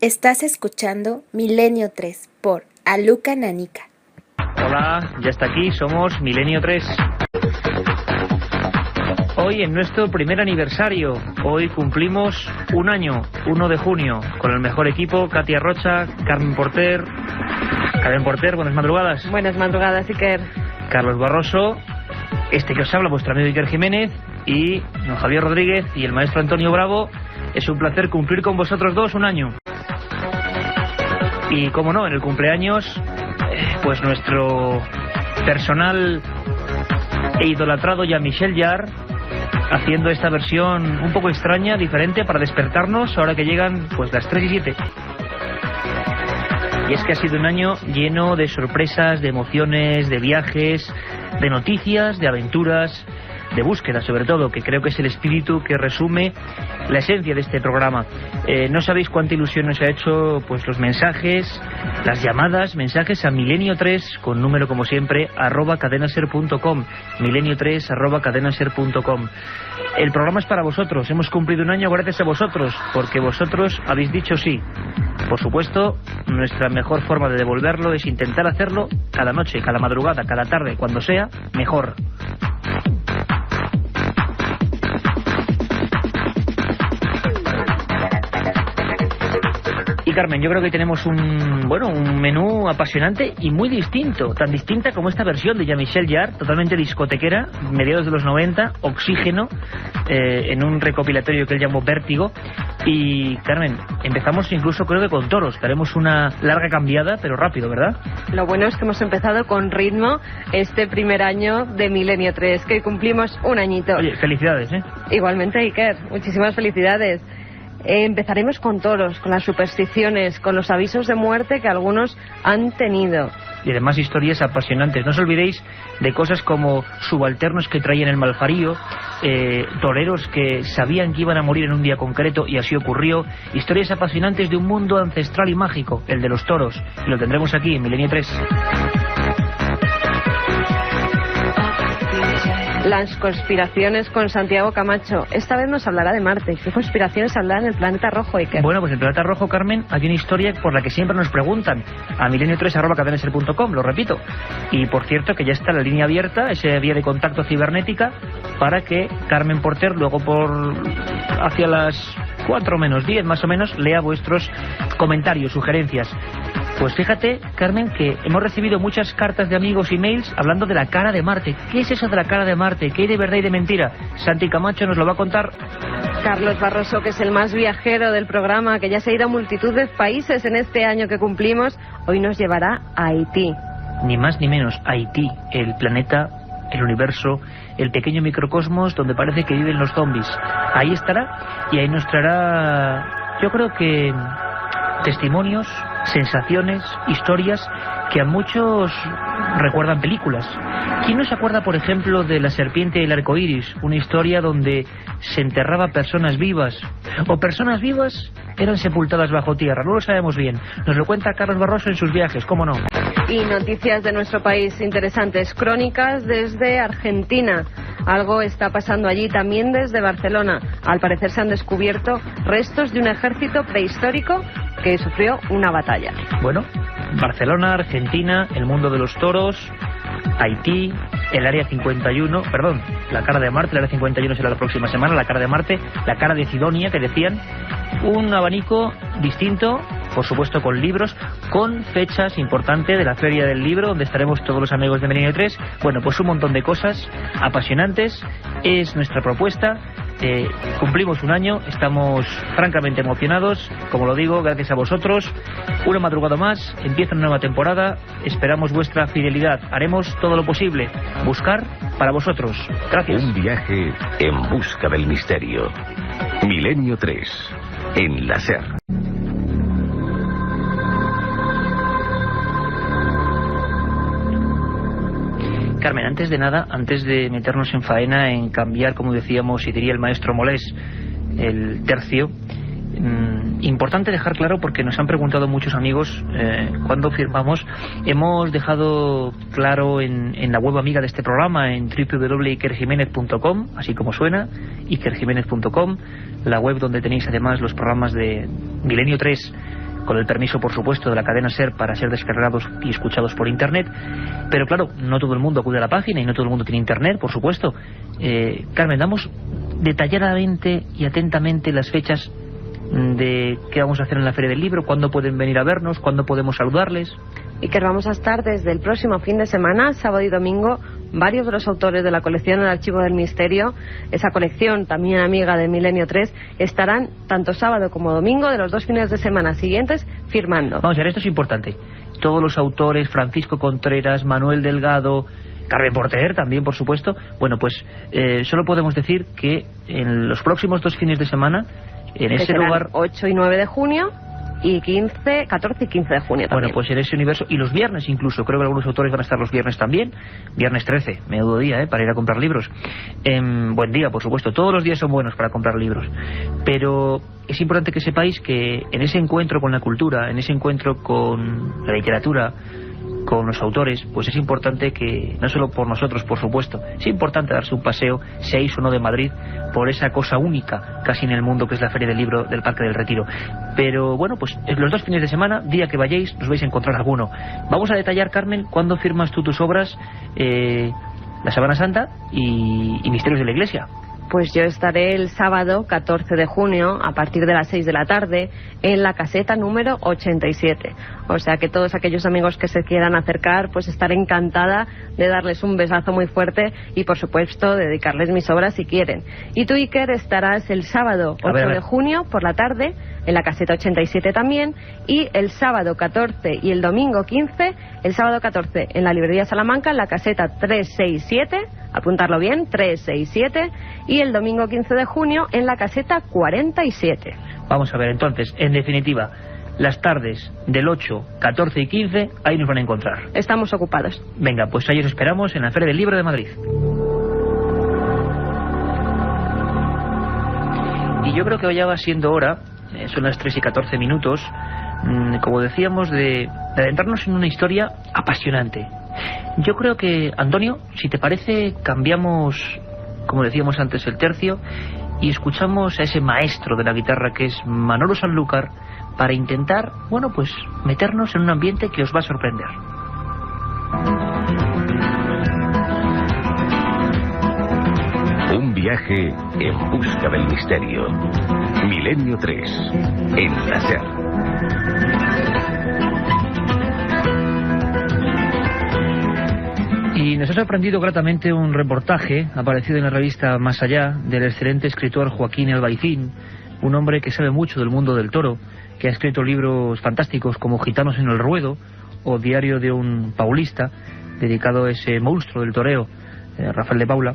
Estás escuchando Milenio 3 por Aluka Nanica. Hola, ya está aquí, somos Milenio 3. Hoy en nuestro primer aniversario, hoy cumplimos un año, 1 de junio, con el mejor equipo, Katia Rocha, Carmen Porter. Carmen Porter, buenas madrugadas. Buenas madrugadas, Iker. Carlos Barroso, este que os habla, vuestro amigo Iker Jiménez, y don Javier Rodríguez y el maestro Antonio Bravo. Es un placer cumplir con vosotros dos un año. Y como no, en el cumpleaños, pues nuestro personal e idolatrado Jean-Michel Jarre, haciendo esta versión un poco extraña, diferente, para despertarnos ahora que llegan pues las 3 y 7. Y es que ha sido un año lleno de sorpresas, de emociones, de viajes, de noticias, de aventuras, de búsqueda sobre todo, que creo que es el espíritu que resume la esencia de este programa. No sabéis cuánta ilusión nos ha hecho pues los mensajes, las llamadas, mensajes a Milenio3 con número como siempre @cadenaser.com, Milenio3 @cadenaser.com. El programa es para vosotros, hemos cumplido un año gracias a vosotros, porque vosotros habéis dicho sí. Por supuesto, nuestra mejor forma de devolverlo es intentar hacerlo cada noche, cada madrugada, cada tarde, cuando sea, mejor. Y Carmen, yo creo que tenemos un menú apasionante y muy distinto, tan distinta como esta versión de Jean-Michel Jarre, totalmente discotequera, mediados de los 90, Oxígeno, en un recopilatorio que él llamó Vértigo. Y Carmen, empezamos incluso creo que con toros, que haremos una larga cambiada, pero rápido, ¿verdad? Lo bueno es que hemos empezado con ritmo este primer año de Milenio 3, que cumplimos un añito. Oye, felicidades, ¿eh? Igualmente, Iker, muchísimas felicidades. Empezaremos con toros, con las supersticiones, con los avisos de muerte que algunos han tenido. Y además historias apasionantes. No os olvidéis de cosas como subalternos que traían el malfarío, toreros que sabían que iban a morir en un día concreto y así ocurrió. Historias apasionantes de un mundo ancestral y mágico, el de los toros. Y lo tendremos aquí en Milenio 3. Las conspiraciones con Santiago Camacho. Esta vez nos hablará de Marte. ¿Qué conspiraciones hablará en el planeta rojo, Iker? Bueno, pues en el planeta rojo, Carmen, hay una historia por la que siempre nos preguntan a Milenio3 @cadenaser.com, lo repito. Y por cierto que ya está la línea abierta, esa vía de contacto cibernética, para que Carmen Porter luego hacia las 4 menos 10 más o menos lea vuestros comentarios, sugerencias. Pues fíjate, Carmen, que hemos recibido muchas cartas de amigos y mails hablando de la cara de Marte. ¿Qué es eso de la cara de Marte? ¿Qué hay de verdad y de mentira? Santi Camacho nos lo va a contar. Carlos Barroso, que es el más viajero del programa, que ya se ha ido a multitud de países en este año que cumplimos, hoy nos llevará a Haití. Ni más ni menos, Haití, el planeta, el universo, el pequeño microcosmos donde parece que viven los zombies. Ahí estará y ahí nos traerá, yo creo que, testimonios, sensaciones, historias que a muchos recuerdan películas. ¿Quién no se acuerda, por ejemplo, de La serpiente y el arco iris? Una historia donde se enterraba personas vivas, o personas vivas eran sepultadas bajo tierra, no lo sabemos bien. Nos lo cuenta Carlos Barroso en sus viajes, ¿cómo no? Y noticias de nuestro país interesantes, crónicas desde Argentina. Algo está pasando allí también desde Barcelona. Al parecer se han descubierto restos de un ejército prehistórico que sufrió una batalla. Bueno, Barcelona, Argentina, el mundo de los toros, Haití, el área 51, perdón, la cara de Marte, el área 51 será la próxima semana, la cara de Marte, la cara de Sidonia, que decían, un abanico distinto, por supuesto con libros, con fechas importantes de la Feria del Libro, donde estaremos todos los amigos de Milenio 3. Bueno, pues un montón de cosas apasionantes, es nuestra propuesta. Cumplimos un año, estamos francamente emocionados, como lo digo, gracias a vosotros. Una madrugada más, empieza una nueva temporada, esperamos vuestra fidelidad, haremos todo lo posible, buscar para vosotros. Gracias. Un viaje en busca del misterio. Milenio 3, en la SER. Carmen, antes de nada, antes de meternos en faena, en cambiar, como decíamos, y diría el maestro Molés, el tercio, importante dejar claro, porque nos han preguntado muchos amigos cuándo firmamos. Hemos dejado claro en la web amiga de este programa, en www.ikerjimenez.com, así como suena, ikerjimenez.com, la web donde tenéis además los programas de Milenio 3 con el permiso, por supuesto, de la cadena SER para ser descargados y escuchados por Internet. Pero claro, no todo el mundo acude a la página y no todo el mundo tiene Internet, por supuesto. Carmen, damos detalladamente y atentamente las fechas de qué vamos a hacer en la Feria del Libro, cuándo pueden venir a vernos, cuándo podemos saludarles. Y que vamos a estar desde el próximo fin de semana, sábado y domingo. Varios de los autores de la colección El Archivo del Misterio, esa colección también amiga de Milenio 3, estarán tanto sábado como domingo de los 2 fines de semana siguientes firmando. Vamos a ver, esto es importante. Todos los autores, Francisco Contreras, Manuel Delgado, Carmen Porter también, por supuesto. Bueno, pues solo podemos decir que en los próximos 2 fines de semana, en ese lugar... 8 y 9 de junio... y 14 y 15 de junio también. Bueno, pues en ese universo, y los viernes incluso, creo que algunos autores van a estar los viernes también, viernes 13, menudo día, para ir a comprar libros. Buen día, por supuesto, todos los días son buenos para comprar libros, pero es importante que sepáis que en ese encuentro con la cultura, en ese encuentro con la literatura, con los autores, pues es importante que, no solo por nosotros, por supuesto, es importante darse un paseo, 6 o no de Madrid, por esa cosa única casi en el mundo que es la Feria del Libro del Parque del Retiro. Pero bueno, pues los 2 fines de semana, día que vayáis, os vais a encontrar alguno. Vamos a detallar, Carmen, cuándo firmas tú tus obras, La Sábana Santa y Misterios de la Iglesia. Pues yo estaré el sábado 14 de junio a partir de las 6 de la tarde en la caseta número 87. O sea que todos aquellos amigos que se quieran acercar, pues estaré encantada de darles un besazo muy fuerte y por supuesto dedicarles mis obras si quieren. Y tú, Iker, estarás el sábado 8 de junio por la tarde en la caseta 87 también, y el sábado 14 y el domingo 15, el sábado 14 en la librería Salamanca en la caseta 367, apuntarlo bien, 367, y el domingo 15 de junio en la caseta 47. Vamos a ver, entonces, en definitiva, las tardes del 8, 14 y 15, ahí nos van a encontrar. Estamos ocupados. Venga, pues ahí os esperamos en la Feria del Libro de Madrid. Y yo creo que ya va siendo hora, son las 3 y 14 minutos, como decíamos, de adentrarnos en una historia apasionante. Yo creo que, Antonio, si te parece, cambiamos, como decíamos antes, el tercio y escuchamos a ese maestro de la guitarra que es Manolo Sanlúcar para intentar, bueno, pues meternos en un ambiente que os va a sorprender. Un viaje en busca del misterio. Milenio 3, en la SER. Y nos ha sorprendido gratamente un reportaje aparecido en la revista Más Allá del excelente escritor Joaquín Albaicín, un hombre que sabe mucho del mundo del toro, que ha escrito libros fantásticos como Gitanos en el Ruedo o Diario de un Paulista, dedicado a ese monstruo del toreo, Rafael de Paula.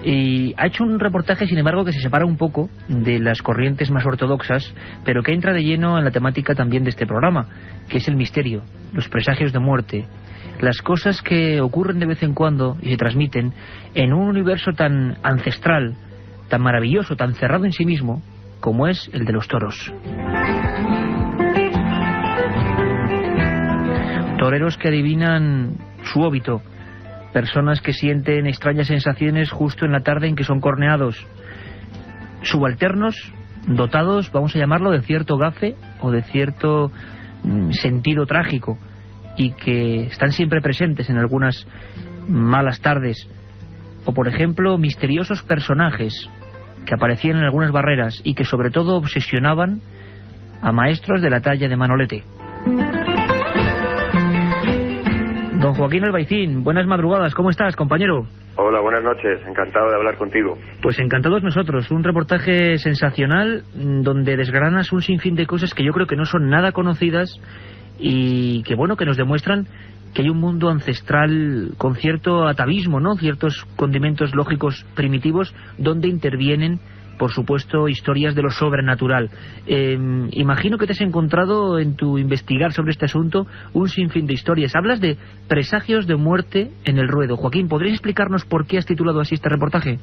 Y ha hecho un reportaje, sin embargo, que se separa un poco de las corrientes más ortodoxas, pero que entra de lleno en la temática también de este programa, que es el misterio, los presagios de muerte, las cosas que ocurren de vez en cuando y se transmiten en un universo tan ancestral, tan maravilloso, tan cerrado en sí mismo, como es el de los toros. Toreros que adivinan su óbito, personas que sienten extrañas sensaciones justo en la tarde en que son corneados, subalternos dotados, vamos a llamarlo, de cierto gafe o de cierto sentido trágico, y que están siempre presentes en algunas malas tardes, o por ejemplo misteriosos personajes que aparecían en algunas barreras y que sobre todo obsesionaban a maestros de la talla de Manolete. Don Joaquín Albaicín, buenas madrugadas, ¿cómo estás, compañero? Hola, buenas noches, encantado de hablar contigo. Pues encantados nosotros, un reportaje sensacional donde desgranas un sinfín de cosas que yo creo que no son nada conocidas y que, bueno, que nos demuestran que hay un mundo ancestral con cierto atavismo, ¿no? Ciertos condimentos lógicos primitivos donde intervienen, por supuesto, historias de lo sobrenatural. Imagino que te has encontrado en tu investigar sobre este asunto un sinfín de historias. Hablas de presagios de muerte en el ruedo. Joaquín, ¿podrías explicarnos por qué has titulado así este reportaje?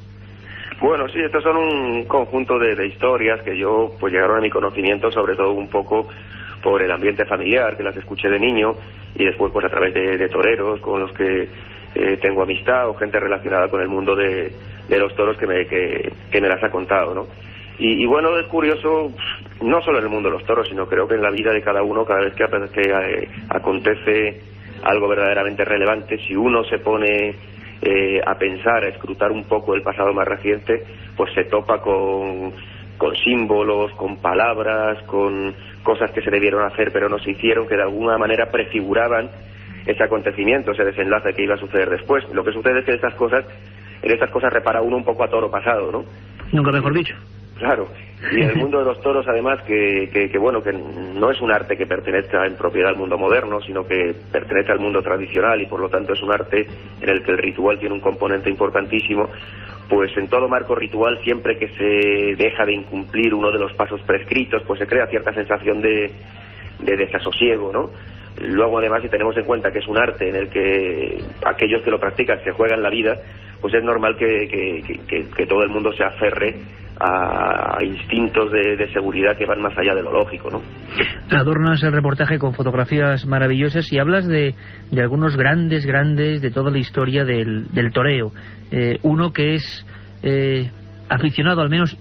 Bueno, sí, estos son un conjunto de historias que yo, pues, llegaron a mi conocimiento, sobre todo un poco por el ambiente familiar, que las escuché de niño, y después pues a través de toreros con los que tengo amistad, o gente relacionada con el mundo de los toros que me las ha contado, ¿no? Y bueno, es curioso, no solo en el mundo de los toros, sino creo que en la vida de cada uno, cada vez que acontece algo verdaderamente relevante, si uno se pone a pensar, a escrutar un poco el pasado más reciente, pues se topa con símbolos, con palabras, con cosas que se debieron hacer pero no se hicieron, que de alguna manera prefiguraban ese acontecimiento, ese desenlace que iba a suceder después. Lo que sucede es que en estas cosas repara uno un poco a toro pasado, ¿no? Nunca mejor dicho. Claro, y en el mundo de los toros, además, que bueno, que no es un arte que pertenezca en propiedad al mundo moderno, sino que pertenece al mundo tradicional y por lo tanto es un arte en el que el ritual tiene un componente importantísimo. Pues en todo marco ritual, siempre que se deja de incumplir uno de los pasos prescritos, pues se crea cierta sensación de desasosiego, ¿no? Luego, además, si tenemos en cuenta que es un arte en el que aquellos que lo practican se juegan la vida, pues es normal que todo el mundo se aferre a instintos de seguridad que van más allá de lo lógico, ¿no? Adornas el reportaje con fotografías maravillosas y hablas de algunos grandes de toda la historia del toreo. Uno que es aficionado, al menos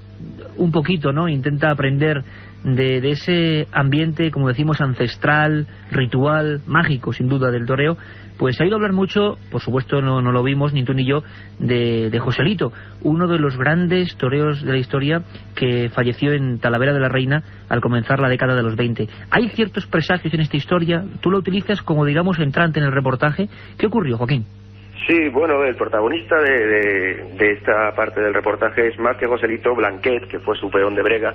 un poquito, ¿no? Intenta aprender de ese ambiente, como decimos, ancestral, ritual, mágico, sin duda, del toreo. Pues ha ido a hablar mucho, por supuesto no lo vimos ni tú ni yo, de Joselito, uno de los grandes toreros de la historia que falleció en Talavera de la Reina al comenzar la década de los 20. Hay ciertos presagios en esta historia, tú lo utilizas como, digamos, entrante en el reportaje. ¿Qué ocurrió, Joaquín? Sí, bueno, el protagonista de esta parte del reportaje es más que Joselito, Blanquet, que fue su peón de brega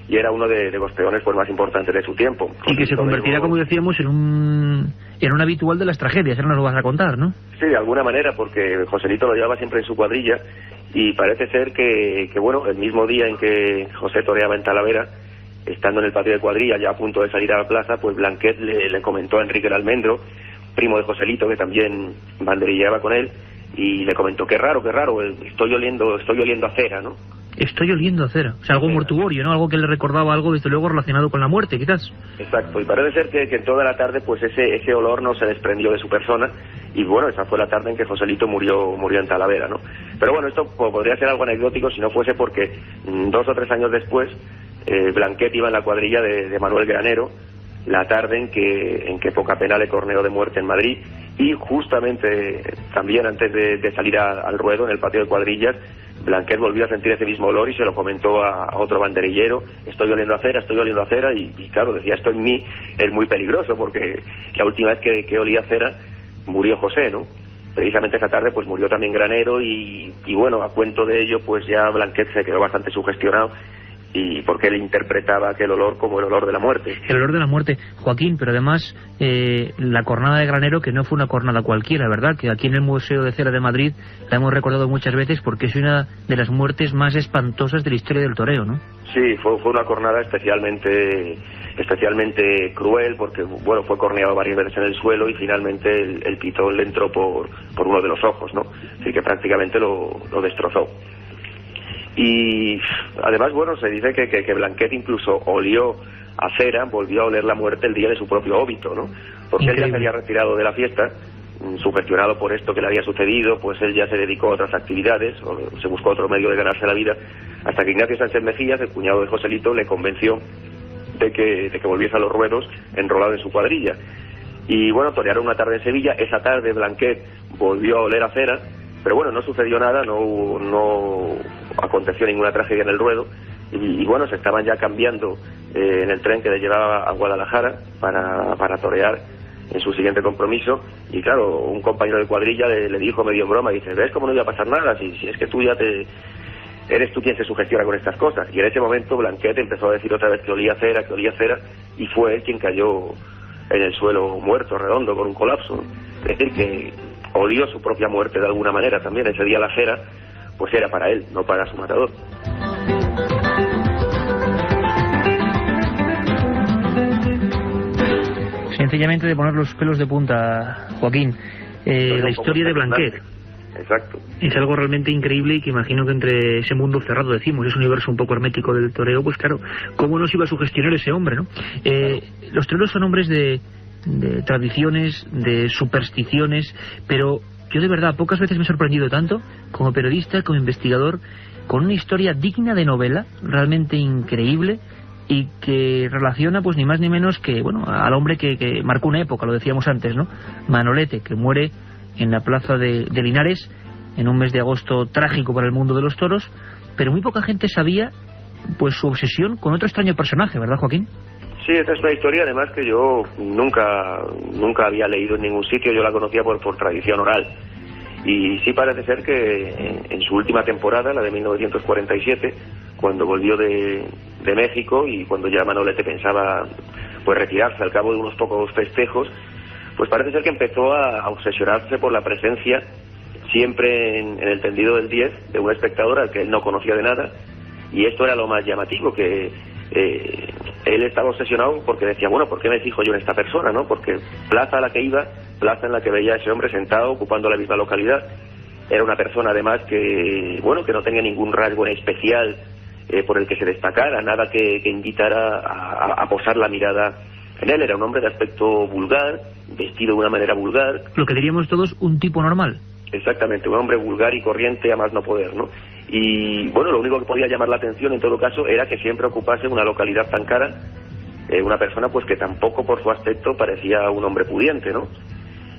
y era uno de los peones pues más importantes de su tiempo. Y que se convertirá, como decíamos, en un habitual de las tragedias. Ahora nos lo vas a contar, ¿no? Sí, de alguna manera, porque Joselito lo llevaba siempre en su cuadrilla y parece ser que bueno, el mismo día en que José toreaba en Talavera, estando en el patio de cuadrilla, ya a punto de salir a la plaza, pues Blanquet le comentó a Enrique el Almendro, primo de Joselito, que también banderilleaba con él, y le comentó, qué raro, estoy oliendo a cera, ¿no? Estoy oliendo a cera. O sea, algo mortuorio, ¿no? Algo que le recordaba algo, desde luego, relacionado con la muerte, quizás. Exacto, y parece ser que en toda la tarde, pues ese olor no se desprendió de su persona, y bueno, esa fue la tarde en que Joselito murió en Talavera, ¿no? Pero bueno, esto podría ser algo anecdótico si no fuese porque 2 o 3 años después, Blanquet iba en la cuadrilla de Manuel Granero, la tarde en que poca pena le corneó de muerte en Madrid, y justamente también antes de salir al ruedo en el patio de cuadrillas, Blanquet volvió a sentir ese mismo olor y se lo comentó a otro banderillero, estoy oliendo a cera, y claro, decía, esto en mí es muy peligroso, porque la última vez que olía a cera murió José, ¿no? Precisamente esa tarde pues murió también Granero, y bueno, a cuento de ello pues ya Blanquet se quedó bastante sugestionado, y porque él interpretaba aquel olor como el olor de la muerte. El olor de la muerte, Joaquín, pero además la cornada de Granero, que no fue una cornada cualquiera, ¿verdad? Que aquí en el Museo de Cera de Madrid la hemos recordado muchas veces porque es una de las muertes más espantosas de la historia del toreo, ¿no? Sí, fue una cornada especialmente cruel, porque bueno, fue corneado varias veces en el suelo y finalmente el pitón le entró por uno de los ojos, ¿no? Así que prácticamente lo destrozó. Y además, bueno, se dice que Blanquet incluso olió a cera, volvió a oler la muerte el día de su propio óbito, ¿no? Porque él ya se había retirado de la fiesta, sugestionado por esto que le había sucedido, pues él ya se dedicó a otras actividades, o se buscó otro medio de ganarse la vida, hasta que Ignacio Sánchez Mejías, el cuñado de Joselito, le convenció de que volviese a los ruedos enrolado en su cuadrilla. Y bueno, torearon una tarde en Sevilla. Esa tarde Blanquet volvió a oler a cera, pero bueno, no sucedió nada, no aconteció ninguna tragedia en el ruedo, y bueno, se estaban ya cambiando en el tren que le llevaba a Guadalajara para torear en su siguiente compromiso, y claro, un compañero de cuadrilla le dijo medio en broma, dice, ¿ves cómo no iba a pasar nada? Si es que tú ya eres tú quien se sugestiona con estas cosas. Y en ese momento Blanquet empezó a decir otra vez que olía a cera, y fue él quien cayó en el suelo muerto, redondo, con un colapso. Es decir, que olió su propia muerte de alguna manera también. Ese día la cera pues era para él, no para su matador. Sencillamente de poner los pelos de punta, Joaquín. La historia de Blanquet. Exacto. Es algo realmente increíble, y que imagino que entre ese mundo cerrado, decimos, ese universo un poco hermético del toreo, pues claro, ¿cómo no se iba a sugestionar ese hombre, no? Los toreros son hombres de tradiciones, de supersticiones, pero yo de verdad pocas veces me he sorprendido tanto como periodista, como investigador, con una historia digna de novela, realmente increíble, y que relaciona pues ni más ni menos que, bueno, al hombre que marcó una época, lo decíamos antes, ¿no? Manolete, que muere en la plaza de Linares en un mes de agosto trágico para el mundo de los toros, pero muy poca gente sabía pues su obsesión con otro extraño personaje, ¿verdad, Joaquín? Sí, esta es una historia además que yo nunca había leído en ningún sitio, yo la conocía por tradición oral. Y sí parece ser que en su última temporada, la de 1947, cuando volvió de México y cuando ya Manolete pensaba pues retirarse al cabo de unos pocos festejos, pues parece ser que empezó a obsesionarse por la presencia siempre en el tendido del 10 de un espectador al que él no conocía de nada, y esto era lo más llamativo, que él estaba obsesionado porque decía, bueno, ¿por qué me fijo yo en esta persona, no? Porque plaza a la que iba, plaza en la que veía a ese hombre sentado ocupando la misma localidad, era una persona además que, bueno, que no tenía ningún rasgo en especial por el que se destacara, nada que invitara a posar la mirada en él. Era un hombre de aspecto vulgar, vestido de una manera vulgar. Lo que diríamos todos, un tipo normal. Exactamente, un hombre vulgar y corriente a más no poder, ¿no? Y bueno, lo único que podía llamar la atención en todo caso era que siempre ocupase una localidad tan cara, una persona pues que tampoco por su aspecto parecía un hombre pudiente, ¿no?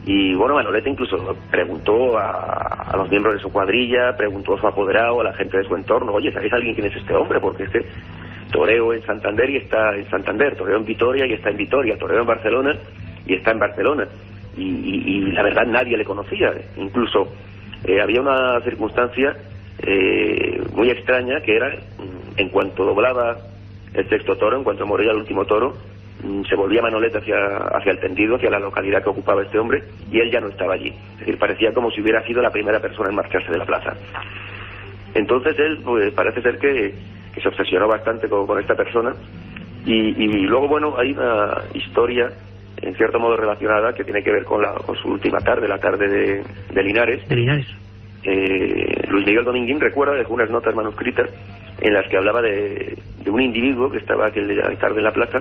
Y bueno, Manolete incluso preguntó a los miembros de su cuadrilla, preguntó a su apoderado, a la gente de su entorno, oye, ¿sabéis alguien quién es este hombre? Porque este toreo en Santander y está en Santander, toreo en Vitoria y está en Vitoria, toreo en Barcelona y está en Barcelona. Y la verdad nadie le conocía. Incluso había una circunstancia muy extraña, que era en cuanto doblaba el sexto toro, en cuanto moría el último toro, se volvía Manolete hacia el tendido, hacia la localidad que ocupaba este hombre, y él ya no estaba allí. Es decir, parecía como si hubiera sido la primera persona en marcharse de la plaza. Entonces él pues parece ser que se obsesionó bastante con esta persona, y luego bueno, hay una historia en cierto modo relacionada que tiene que ver con su última tarde, la tarde de Linares. De Linares. Luis Miguel Dominguín dejó unas notas manuscritas en las que hablaba de un individuo que estaba aquella tarde en la plaza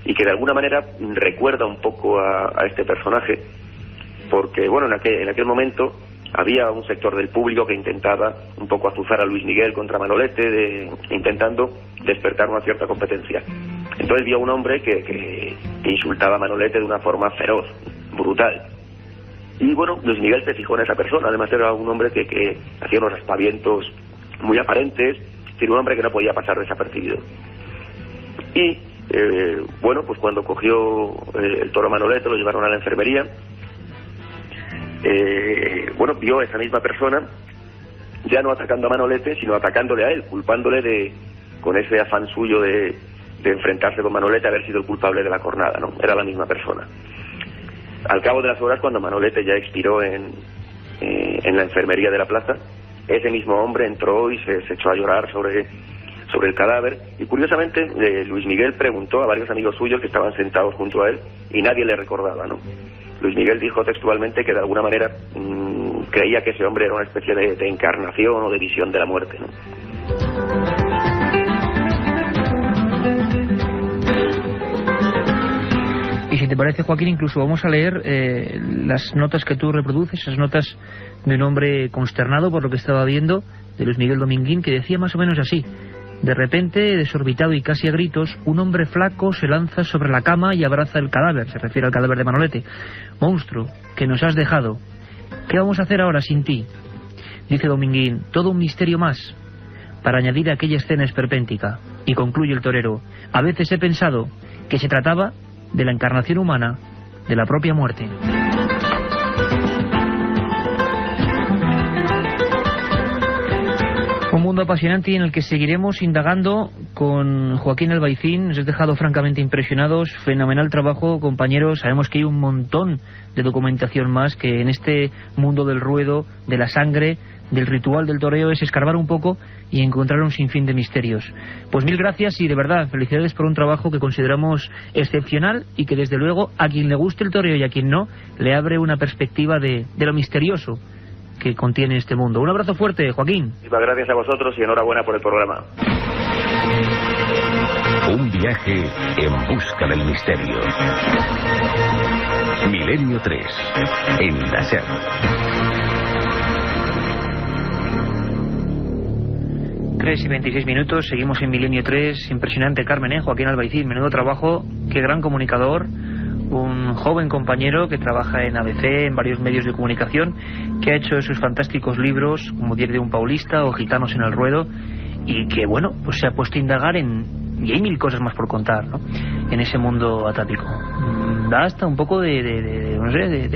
y que de alguna manera recuerda un poco a este personaje, porque bueno, en aquel momento había un sector del público que intentaba un poco azuzar a Luis Miguel contra Manolete, intentando despertar una cierta competencia. Entonces vio a un hombre que insultaba a Manolete de una forma feroz, brutal. Y bueno, Luis Miguel se fijó en esa persona. Además era un hombre que hacía unos aspavientos muy aparentes, era un hombre que no podía pasar desapercibido. Y bueno, pues cuando cogió el toro Manolete, lo llevaron a la enfermería. Bueno, vio a esa misma persona ya no atacando a Manolete, sino atacándole a él, culpándole con ese afán suyo de enfrentarse con Manolete, haber sido el culpable de la cornada, ¿no? Era la misma persona. Al cabo de las horas, cuando Manolete ya expiró en la enfermería de la plaza, ese mismo hombre entró y se echó a llorar sobre el cadáver, y curiosamente Luis Miguel preguntó a varios amigos suyos que estaban sentados junto a él y nadie le recordaba, ¿no? Luis Miguel dijo textualmente que de alguna manera creía que ese hombre era una especie de encarnación o de visión de la muerte, ¿no? Y si te parece, Joaquín, incluso vamos a leer las notas que tú reproduces, esas notas de un hombre consternado por lo que estaba viendo, de Luis Miguel Dominguín, que decía más o menos así: de repente, desorbitado y casi a gritos, un hombre flaco se lanza sobre la cama y abraza el cadáver, se refiere al cadáver de Manolete. Monstruo, que nos has dejado. ¿Qué vamos a hacer ahora sin ti? Dice Dominguín, todo un misterio más, para añadir a aquella escena esperpéntica. Y concluye el torero, a veces he pensado que se trataba de la encarnación humana de la propia muerte. Un mundo apasionante y en el que seguiremos indagando con Joaquín Albaicín. Nos has dejado francamente impresionados. Fenomenal trabajo, compañeros. Sabemos que hay un montón de documentación más, que en este mundo del ruedo, de la sangre, del ritual del toreo, es escarbar un poco y encontrar un sinfín de misterios. Pues mil gracias y de verdad felicidades por un trabajo que consideramos excepcional y que desde luego a quien le guste el toreo y a quien no, le abre una perspectiva de lo misterioso que contiene este mundo. Un abrazo fuerte, Joaquín. Muchas gracias a vosotros y enhorabuena por el programa. Un viaje en busca del misterio. Milenio 3, en la SER. 3:26, seguimos en Milenio 3. Impresionante Carmen Joaquín Albaicín, menudo trabajo, qué gran comunicador, un joven compañero que trabaja en ABC, en varios medios de comunicación, que ha hecho esos fantásticos libros como Diario de un Paulista o Gitanos en el Ruedo, y que bueno, pues se ha puesto a indagar y hay mil cosas más por contar, ¿no?, en ese mundo atápico. Da hasta un poco de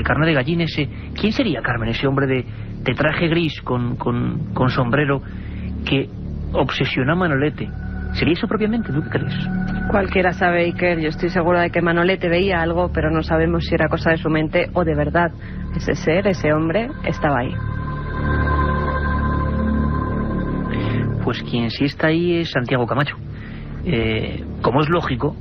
carne de gallina ese. ¿Quién sería, Carmen, ese hombre de traje gris con sombrero que obsesiona a Manolete? ¿Sería eso propiamente? ¿Tú qué crees? Cualquiera sabe, Iker. Yo estoy segura de que Manolete veía algo, pero no sabemos si era cosa de su mente o de verdad ese ser, ese hombre, estaba ahí. Pues quien sí está ahí es Santiago Camacho. Como es lógico,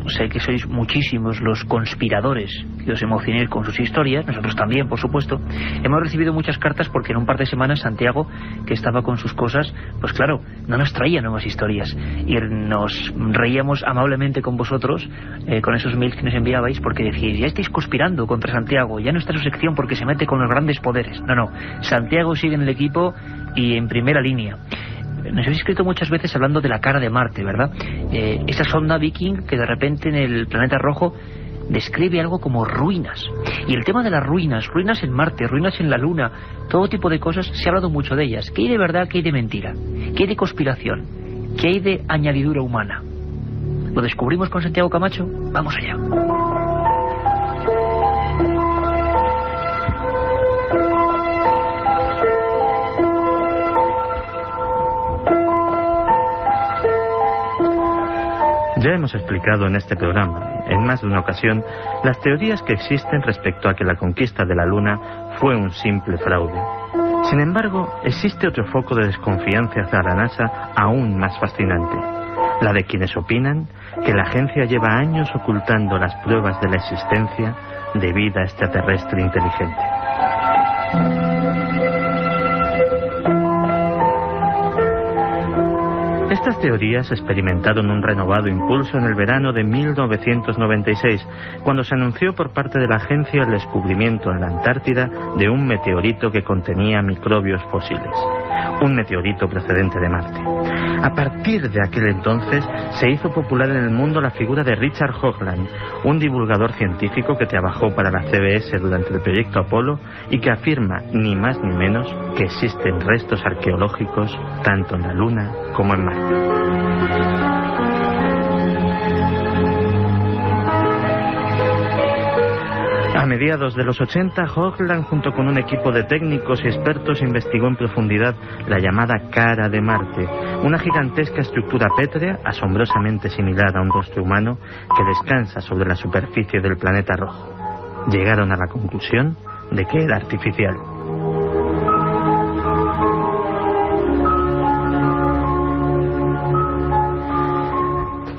sé que sois muchísimos los conspiradores que os emocionéis con sus historias, nosotros también, por supuesto. Hemos recibido muchas cartas porque en un par de semanas Santiago, que estaba con sus cosas, pues claro, no nos traía nuevas historias y nos reíamos amablemente con vosotros, con esos mails que nos enviabais, porque decíais, ya estáis conspirando contra Santiago, ya no está su sección porque se mete con los grandes poderes. No, Santiago sigue en el equipo y en primera línea. Nos habéis escrito muchas veces hablando de la cara de Marte, ¿verdad? Esa sonda Viking que de repente en el planeta rojo describe algo como ruinas. Y el tema de las ruinas en Marte, ruinas en la Luna, todo tipo de cosas, se ha hablado mucho de ellas. ¿Qué hay de verdad, qué hay de mentira? ¿Qué hay de conspiración? ¿Qué hay de añadidura humana? ¿Lo descubrimos con Santiago Camacho? Vamos allá. Ya hemos explicado en este programa, en más de una ocasión, las teorías que existen respecto a que la conquista de la Luna fue un simple fraude. Sin embargo, existe otro foco de desconfianza hacia la NASA aún más fascinante, la de quienes opinan que la agencia lleva años ocultando las pruebas de la existencia de vida extraterrestre inteligente. Estas teorías experimentaron un renovado impulso en el verano de 1996, cuando se anunció por parte de la agencia el descubrimiento en la Antártida de un meteorito que contenía microbios fósiles, un meteorito procedente de Marte. A partir de aquel entonces se hizo popular en el mundo la figura de Richard Hoagland, un divulgador científico que trabajó para la CBS durante el proyecto Apolo y que afirma, ni más ni menos, que existen restos arqueológicos tanto en la Luna como en Marte. A mediados de los 80, Hoagland, junto con un equipo de técnicos y expertos, investigó en profundidad la llamada cara de Marte, una gigantesca estructura pétrea asombrosamente similar a un rostro humano que descansa sobre la superficie del planeta rojo. Llegaron a la conclusión de que era artificial.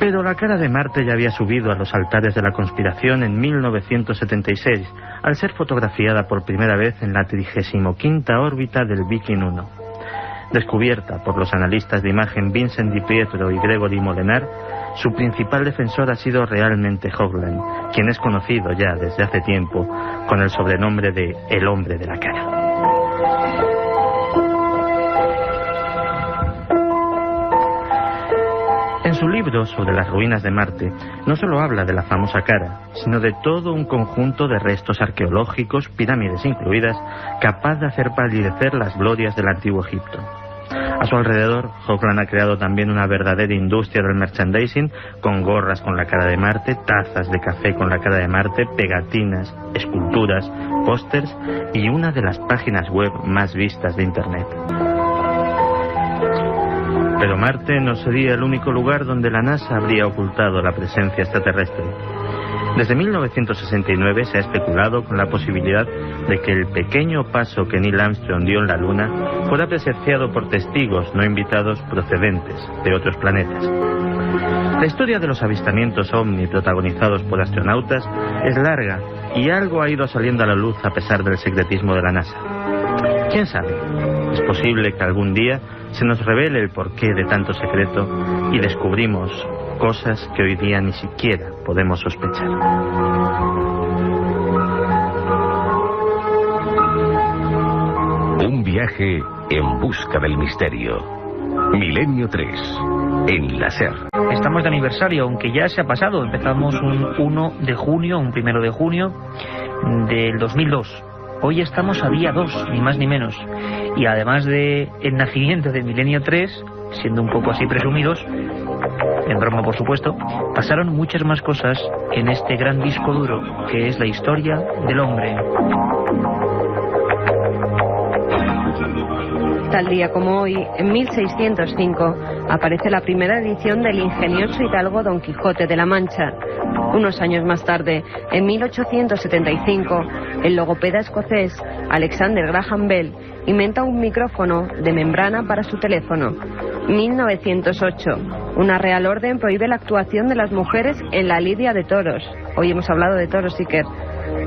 Pero la cara de Marte ya había subido a los altares de la conspiración en 1976, al ser fotografiada por primera vez en la 35ª órbita del Viking 1. Descubierta por los analistas de imagen Vincent Di Pietro y Gregory Molenar, su principal defensor ha sido realmente Hoagland, quien es conocido ya desde hace tiempo con el sobrenombre de El Hombre de la Cara. En su libro sobre las ruinas de Marte, no solo habla de la famosa cara, sino de todo un conjunto de restos arqueológicos, pirámides incluidas, capaz de hacer palidecer las glorias del antiguo Egipto. A su alrededor, Hoagland ha creado también una verdadera industria del merchandising, con gorras con la cara de Marte, tazas de café con la cara de Marte, pegatinas, esculturas, pósters y una de las páginas web más vistas de Internet. Pero Marte no sería el único lugar donde la NASA habría ocultado la presencia extraterrestre. Desde 1969 se ha especulado con la posibilidad de que el pequeño paso que Neil Armstrong dio en la Luna fuera presenciado por testigos no invitados procedentes de otros planetas. La historia de los avistamientos ovni protagonizados por astronautas es larga y algo ha ido saliendo a la luz a pesar del secretismo de la NASA. ¿Quién sabe? Es posible que algún día se nos revele el porqué de tanto secreto y descubrimos cosas que hoy día ni siquiera podemos sospechar. Un viaje en busca del misterio. Milenio 3, en la SER. Estamos de aniversario, aunque ya se ha pasado. Empezamos un 1 de junio, un 1 de junio del 2002. Hoy estamos a día 2, ni más ni menos. Y además de el nacimiento de Milenio 3, siendo un poco así presumidos, en broma por supuesto, pasaron muchas más cosas en este gran disco duro, que es la historia del hombre. Tal día como hoy, en 1605, aparece la primera edición del ingenioso hidalgo Don Quijote de la Mancha. Unos años más tarde, en 1875, el logopeda escocés Alexander Graham Bell inventa un micrófono de membrana para su teléfono. 1908, una Real Orden prohíbe la actuación de las mujeres en la lidia de toros. Hoy hemos hablado de toros, Iker.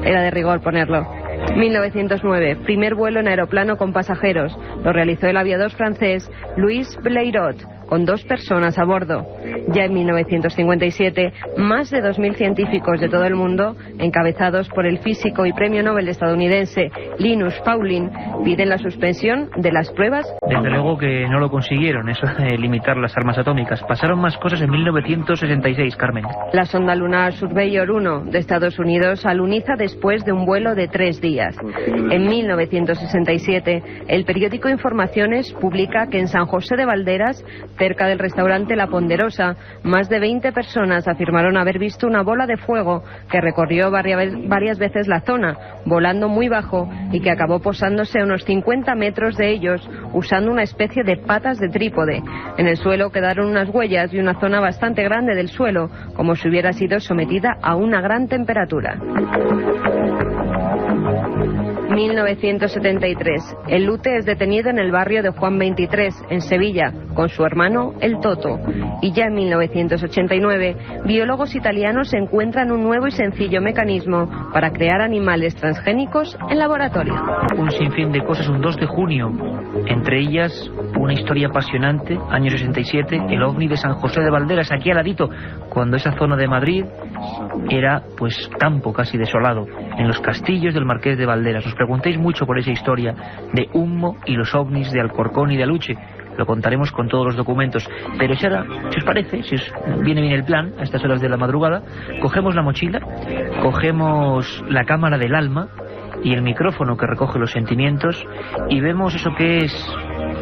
Era de rigor ponerlo. 1909, primer vuelo en aeroplano con pasajeros. Lo realizó el aviador francés Louis Blériot, con 2 personas a bordo. Ya en 1957, más de 2.000 científicos de todo el mundo, encabezados por el físico y premio Nobel estadounidense Linus Pauling, piden la suspensión de las pruebas. Desde luego que no lo consiguieron, eso de limitar las armas atómicas. Pasaron más cosas en 1966, Carmen. La sonda lunar Surveyor 1 de Estados Unidos aluniza después de un vuelo de 3 días. En 1967, el periódico Informaciones publica que en San José de Valderas, cerca del restaurante La Ponderosa, más de 20 personas afirmaron haber visto una bola de fuego que recorrió varias veces la zona, volando muy bajo y que acabó posándose a unos 50 metros de ellos usando una especie de patas de trípode. En el suelo quedaron unas huellas y una zona bastante grande del suelo, como si hubiera sido sometida a una gran temperatura. 1973. El Lute es detenido en el barrio de Juan 23, en Sevilla, con su hermano, el Toto. Y ya en 1989, biólogos italianos encuentran un nuevo y sencillo mecanismo para crear animales transgénicos en laboratorio. Un sinfín de cosas, un 2 de junio. Entre ellas, una historia apasionante, año 67, el ovni de San José de Valderas, aquí al ladito, cuando esa zona de Madrid era, pues, campo casi desolado, en los castillos del Marqués de Valderas. Os preguntéis mucho por esa historia de Humo y los ovnis de Alcorcón y de Aluche. Lo contaremos con todos los documentos. Pero si ahora, si os parece, si os viene bien el plan, a estas horas de la madrugada, cogemos la mochila, cogemos la cámara del alma y el micrófono que recoge los sentimientos y vemos eso que es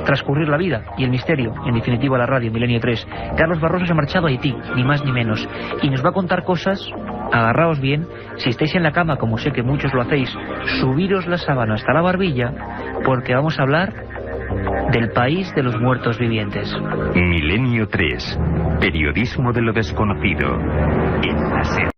transcurrir la vida y el misterio, en definitiva la radio, Milenio 3. Carlos Barroso se ha marchado a Haití, ni más ni menos, y nos va a contar cosas. Agarraos bien, si estáis en la cama, como sé que muchos lo hacéis, subiros la sábana hasta la barbilla, porque vamos a hablar del país de los muertos vivientes. Milenio 3, periodismo de lo desconocido, en la SER.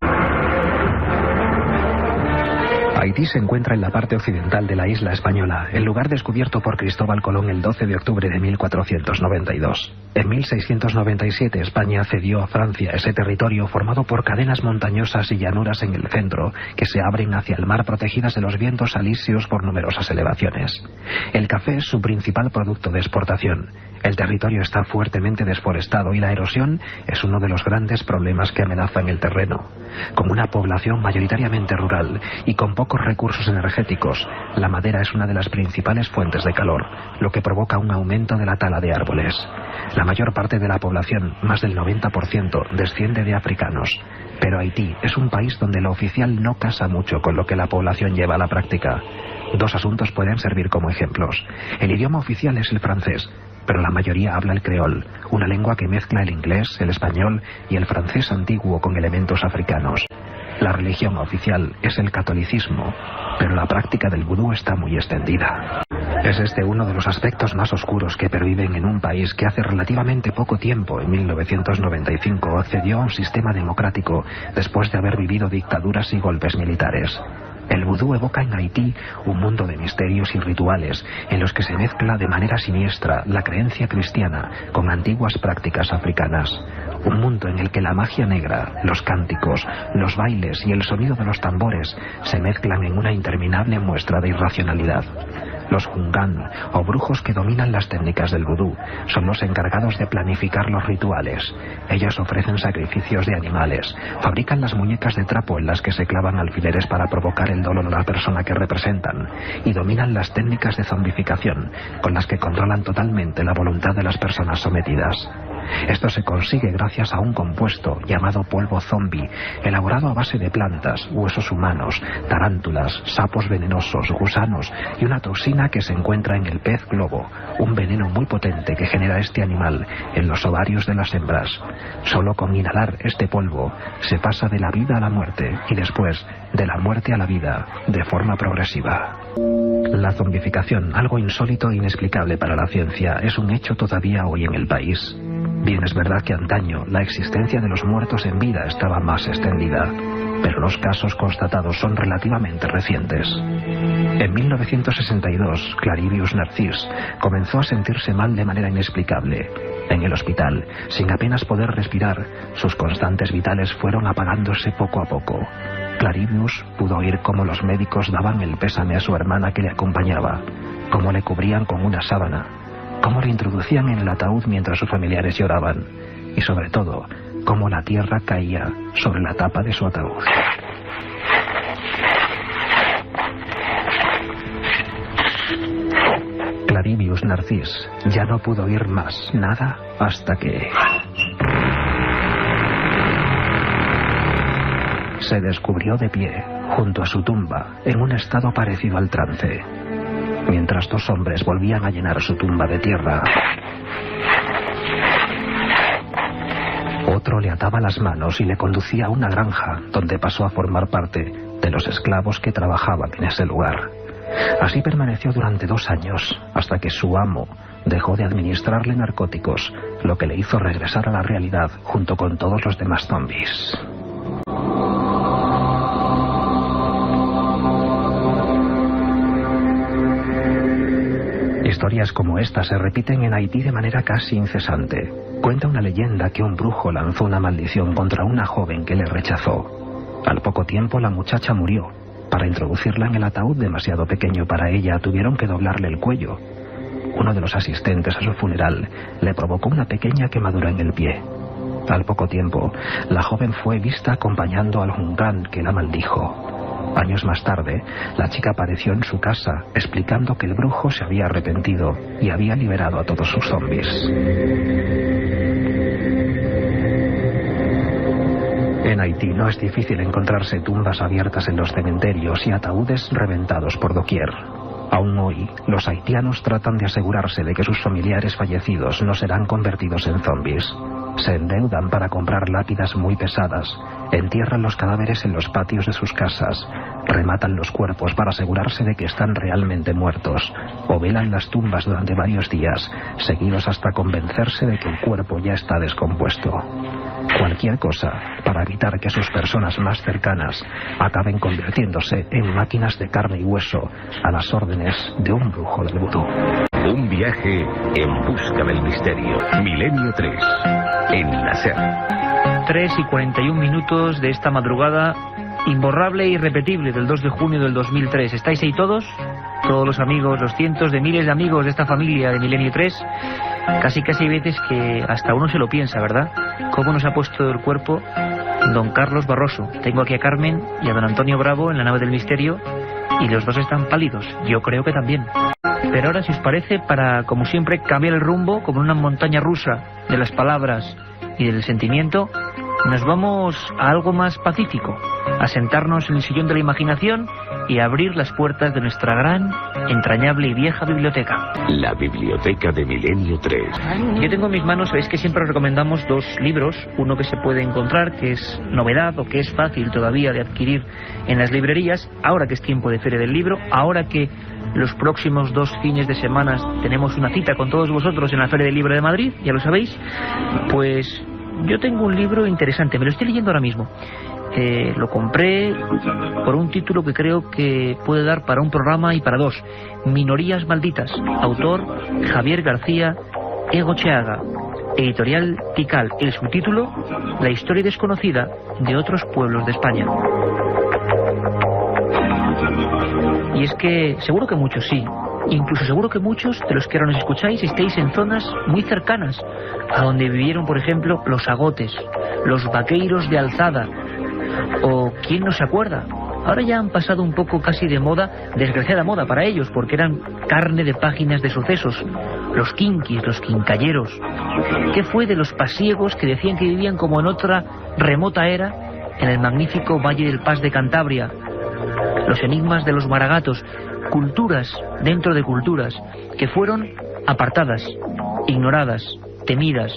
Haití se encuentra en la parte occidental de la isla española, el lugar descubierto por Cristóbal Colón el 12 de octubre de 1492. En 1697 España cedió a Francia ese territorio formado por cadenas montañosas y llanuras en el centro, que se abren hacia el mar protegidas de los vientos alisios por numerosas elevaciones. El café es su principal producto de exportación. El territorio está fuertemente desforestado y la erosión es uno de los grandes problemas que amenazan el terreno. Con una población mayoritariamente rural y con pocos recursos energéticos, la madera es una de las principales fuentes de calor, lo que provoca un aumento de la tala de árboles. La mayor parte de la población, más del 90%, desciende de africanos. Pero Haití es un país donde lo oficial no casa mucho con lo que la población lleva a la práctica. 2 asuntos pueden servir como ejemplos. El idioma oficial es el francés, pero la mayoría habla el creol, una lengua que mezcla el inglés, el español y el francés antiguo con elementos africanos. La religión oficial es el catolicismo, pero la práctica del vudú está muy extendida. Es este uno de los aspectos más oscuros que perviven en un país que hace relativamente poco tiempo, en 1995, accedió a un sistema democrático después de haber vivido dictaduras y golpes militares. El vudú evoca en Haití un mundo de misterios y rituales en los que se mezcla de manera siniestra la creencia cristiana con antiguas prácticas africanas. Un mundo en el que la magia negra, los cánticos, los bailes y el sonido de los tambores se mezclan en una interminable muestra de irracionalidad. Los Hungan, o brujos que dominan las técnicas del vudú, son los encargados de planificar los rituales. Ellos ofrecen sacrificios de animales, fabrican las muñecas de trapo en las que se clavan alfileres para provocar el dolor a la persona que representan, y dominan las técnicas de zombificación, con las que controlan totalmente la voluntad de las personas sometidas. Esto se consigue gracias a un compuesto llamado polvo zombie, elaborado a base de plantas, huesos humanos, tarántulas, sapos venenosos, gusanos y una toxina que se encuentra en el pez globo, un veneno muy potente que genera este animal en los ovarios de las hembras. Solo con inhalar este polvo se pasa de la vida a la muerte y después de la muerte a la vida de forma progresiva. La zombificación, algo insólito e inexplicable para la ciencia, es un hecho todavía hoy en el país. Bien, es verdad que antaño la existencia de los muertos en vida estaba más extendida, pero los casos constatados son relativamente recientes. En 1962, Clarivius Narcís comenzó a sentirse mal de manera inexplicable. En el hospital, sin apenas poder respirar, sus constantes vitales fueron apagándose poco a poco. Clarivius pudo oír cómo los médicos daban el pésame a su hermana que le acompañaba, cómo le cubrían con una sábana, cómo le introducían en el ataúd mientras sus familiares lloraban, y sobre todo, cómo la tierra caía sobre la tapa de su ataúd. Clarivius Narcís ya no pudo oír más nada hasta que se descubrió de pie junto a su tumba en un estado parecido al trance. Mientras dos hombres volvían a llenar su tumba de tierra, otro le ataba las manos y le conducía a una granja donde pasó a formar parte de los esclavos que trabajaban en ese lugar. Así permaneció durante 2 años, hasta que su amo dejó de administrarle narcóticos, lo que le hizo regresar a la realidad junto con todos los demás zombies. Historias como esta se repiten en Haití de manera casi incesante. Cuenta una leyenda que un brujo lanzó una maldición contra una joven que le rechazó. Al poco tiempo la muchacha murió. Para introducirla en el ataúd demasiado pequeño para ella, tuvieron que doblarle el cuello. Uno de los asistentes a su funeral le provocó una pequeña quemadura en el pie. Al poco tiempo, la joven fue vista acompañando al Hungan que la maldijo. Años más tarde, la chica apareció en su casa explicando que el brujo se había arrepentido y había liberado a todos sus zombies. En Haití no es difícil encontrarse tumbas abiertas en los cementerios y ataúdes reventados por doquier. Aún hoy, los haitianos tratan de asegurarse de que sus familiares fallecidos no serán convertidos en zombies. Se endeudan para comprar lápidas muy pesadas, entierran los cadáveres en los patios de sus casas, rematan los cuerpos para asegurarse de que están realmente muertos, o velan las tumbas durante varios días, seguidos hasta convencerse de que el cuerpo ya está descompuesto. Cualquier cosa para evitar que sus personas más cercanas acaben convirtiéndose en máquinas de carne y hueso a las órdenes de un brujo del vudú. Un viaje en busca del misterio. Milenio 3, en la SER. 3:41 de esta madrugada imborrable e irrepetible del 2 de junio del 2003. ¿Estáis ahí todos? Todos los amigos, los cientos de miles de amigos de esta familia de Milenio 3. Casi hay veces que hasta uno se lo piensa, ¿verdad? ¿Cómo nos ha puesto el cuerpo don Carlos Barroso? Tengo aquí a Carmen y a don Antonio Bravo en la nave del misterio y los dos están pálidos. Yo creo que también. Pero ahora, si os parece, para, como siempre, cambiar el rumbo, como en una montaña rusa de las palabras y del sentimiento, nos vamos a algo más pacífico, a sentarnos en el sillón de la imaginación y a abrir las puertas de nuestra gran, entrañable y vieja biblioteca. La biblioteca de Milenio 3. Yo tengo en mis manos, sabéis que siempre os recomendamos 2 libros, uno que se puede encontrar, que es novedad o que es fácil todavía de adquirir en las librerías, ahora que es tiempo de Feria del Libro, ahora que los próximos 2 fines de semana tenemos una cita con todos vosotros en la Feria del Libro de Madrid, ya lo sabéis, pues yo tengo un libro interesante, me lo estoy leyendo ahora mismo. Lo compré por un título que creo que puede dar para un programa y para 2. Minorías malditas. Autor Javier García Egocheaga. Editorial Tikal. El subtítulo: La historia desconocida de otros pueblos de España. Y es que seguro que muchos sí, Incluso seguro que muchos de los que ahora nos escucháis estéis en zonas muy cercanas a donde vivieron, por ejemplo, los agotes, los vaqueiros de Alzada, o quién no se acuerda. Ahora ya han pasado un poco casi de moda, desgraciada moda para ellos, porque eran carne de páginas de sucesos. Los quinquis, los quincalleros. ¿Qué fue de los pasiegos que decían que vivían como en otra remota era en el magnífico Valle del Pas de Cantabria? Los enigmas de los maragatos, culturas dentro de culturas, que fueron apartadas, ignoradas, temidas,